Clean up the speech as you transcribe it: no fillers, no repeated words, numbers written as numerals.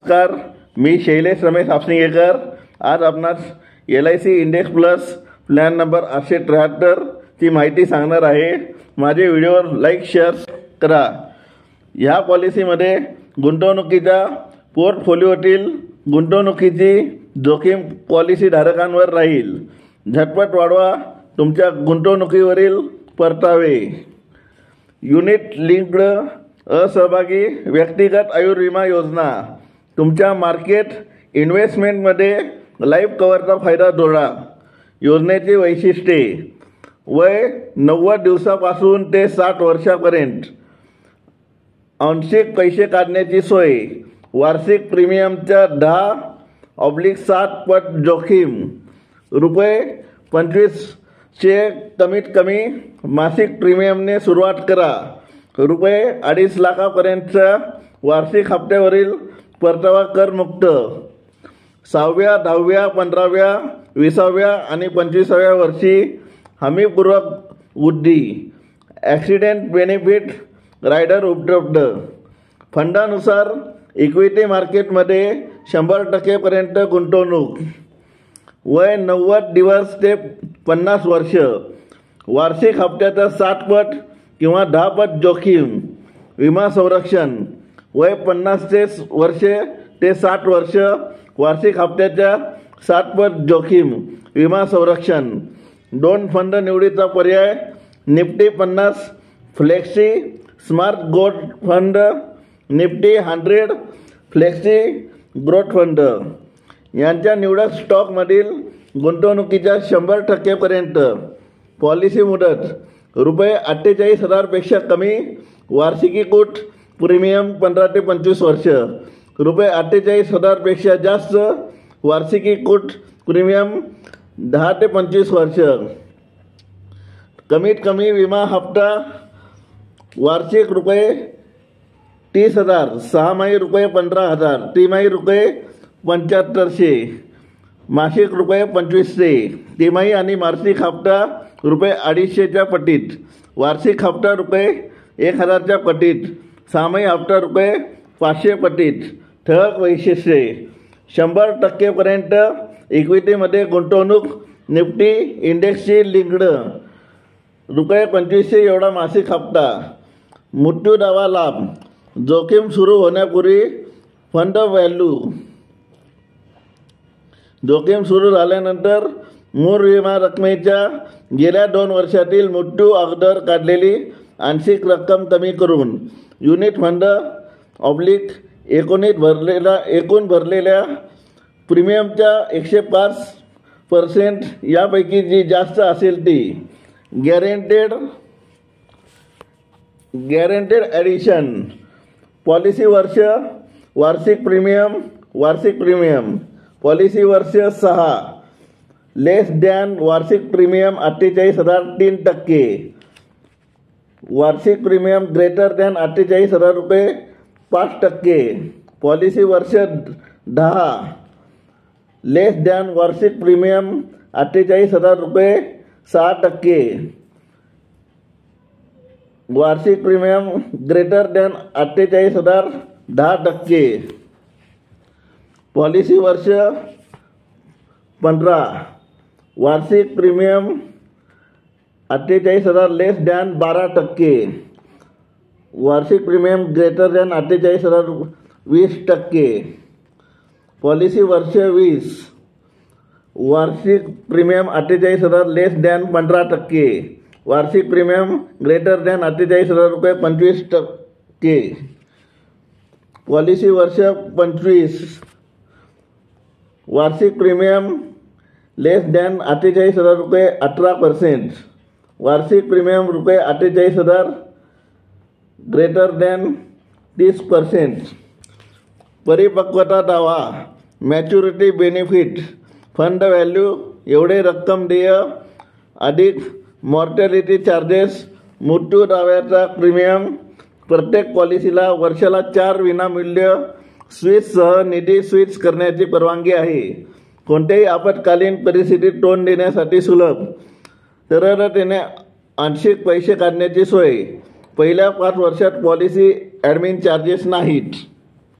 नमस्कार, मी शैलेश रमेश आपसिंगेकर आज आपणास LIC index plus plan number 873 ची माहिती सांगणार आहे। माझे व्हिडिओवर लाईक शेअर करा। या पॉलिसीमध्ये गुंतवणुकीच्या पोर्टफोलिओतील गुंतवणुकीची जोखीम पॉलिसी धारकांवर राहील। झटपट वाढवा तुमच्या गुंतवणुकीवरील परतावे। युनिट लिंक्ड असहभागी व्यक्तिगत आयुर्विमा योजना तुमच्या मार्केट इन्व्हेस्टमेंटमध्ये लाईफ कव्हरचा फायदा जोडा। योजनेची वैशिष्ट्ये वय 90 दिवसापासून ते 60 वर्षापर्यंत, आंशिक पैसे काढण्याची सोय, वार्षिक प्रीमियमच्या 10/7 पट जोखीम, ₹25 चे कमीत कमी मासिक प्रीमियमने सुरुवात करा, ₹2.5 लाखापर्यंतच्या वार्षिक हप्त्यावरील परतावा करमुक्त, 6व्या, 10व्या, 15व्या, 20व्या आणि 25व्या वर्षी हमीपूर्वक वृद्धी, ॲक्सिडेंट बेनिफिट रायडर उपलब्ध। फंडानुसार इक्विटी मार्केटमध्ये 100% गुंतवणूक, वय 90 दिवस ते 50 वर्ष, वार्षिक हप्त्याचा 60 पट किंवा 10 पट जोखीम, विमा संरक्षण, वय 50 वर्षे ते 60 वर्ष, वार्षिक हप्त्याच्या 60 पट जोखीम, विमा संरक्षण। 2 फंड निवडीचा पर्याय, Nifty 50 flexi smart growth fund, Nifty 100 flexi growth fund. यांच्या निवडक स्टॉकमधील गुंतवणुकीच्या 100% पर्यंत। पॉलिसी मुदत ₹48,000 पेक्षा कमी, वार्षिकीकृत प्रीमियम 15 ते 25 वर्ष, ₹48,000 पेक्षा जास्त, वार्षिकीकृत प्रीमियम 10 ते 25 वर्ष। कमीत कमी विमा हप्ता वार्षिक ₹30,000, 6 माही ₹15,000, तिमाही ₹7,500, मासिक ₹2500, तिमाही आणि मासिक हप्ता ₹250च्या पटीत, वार्षिक हप्ता ₹1,000च्या पटीत, सहामाही हप्ता ₹500 पटीत। ठळक वैशिष्ट्ये 100% पर्यंत इक्विटीमध्ये गुंतवणूक, निफ्टी इंडेक्सची लिंक्ड, ₹2500 एवढा मासिक हप्ता। मृत्यू दावा लाभ, जोखीम सुरू होण्यापूर्वी फंड व्हॅल्यू, जोखीम सुरू झाल्यानंतर मूळ विमा रकमेच्या गेल्या 2 वर्षातील मृत्यू अगोदर काढलेली आंशिक रक्कम कमी करून, युनिट फंड एकूण भरलेल्या प्रीमियमच्या 105% यापैकी जी जास्त असेल ती। गॅरेंटेड ॲडिशन, पॉलिसी वर्ष, वार्षिक प्रीमियम, पॉलिसी वर्ष 6, लेस दॅन वार्षिक प्रीमियम 48,003%, वार्षिक प्रीमियम ग्रेटर दॅन ₹48,000 5%, पॉलिसी वर्ष 10, लेस दॅन वार्षिक प्रीमियम ₹48,000 6%, वार्षिक प्रीमियम ग्रेटर दॅन 48,000 10%, पॉलिसी वर्ष 15, वार्षिक प्रीमियम 48,000 लेस दॅन 12%, वार्षिक प्रीमियम ग्रेटर दॅन 48,000 20%, पॉलिसी वर्ष 20, वार्षिक प्रीमियम 48,000 लेस दॅन 15%, वार्षिक प्रीमियम ग्रेटर दॅन 48,000 25%, पॉलिसी वर्ष 25, वार्षिक प्रीमियम लेस दॅन 48,000 18%, वार्षिक प्रीमियम ₹48,000 ग्रेटर दॅन 30%। परिपक्वता दावा, मॅच्युरिटी बेनिफिट, फंड व्हॅल्यू एवढे रक्कम देय अधिक मॉर्टॅलिटी चार्जेस, मृत्यू दाव्याचा प्रीमियम। प्रत्येक पॉलिसीला वर्षाला 4 विनामूल्य स्विचसह निधी स्विच करण्याची परवानगी आहे। कोणत्याही आपत्कालीन परिस्थितीत तोंड देण्यासाठी सुलभ, तरलतेने आंशिक पैसे काढण्याची सोय। पहिल्या 5 वर्षात पॉलिसी ॲडमिन चार्जेस नाहीत।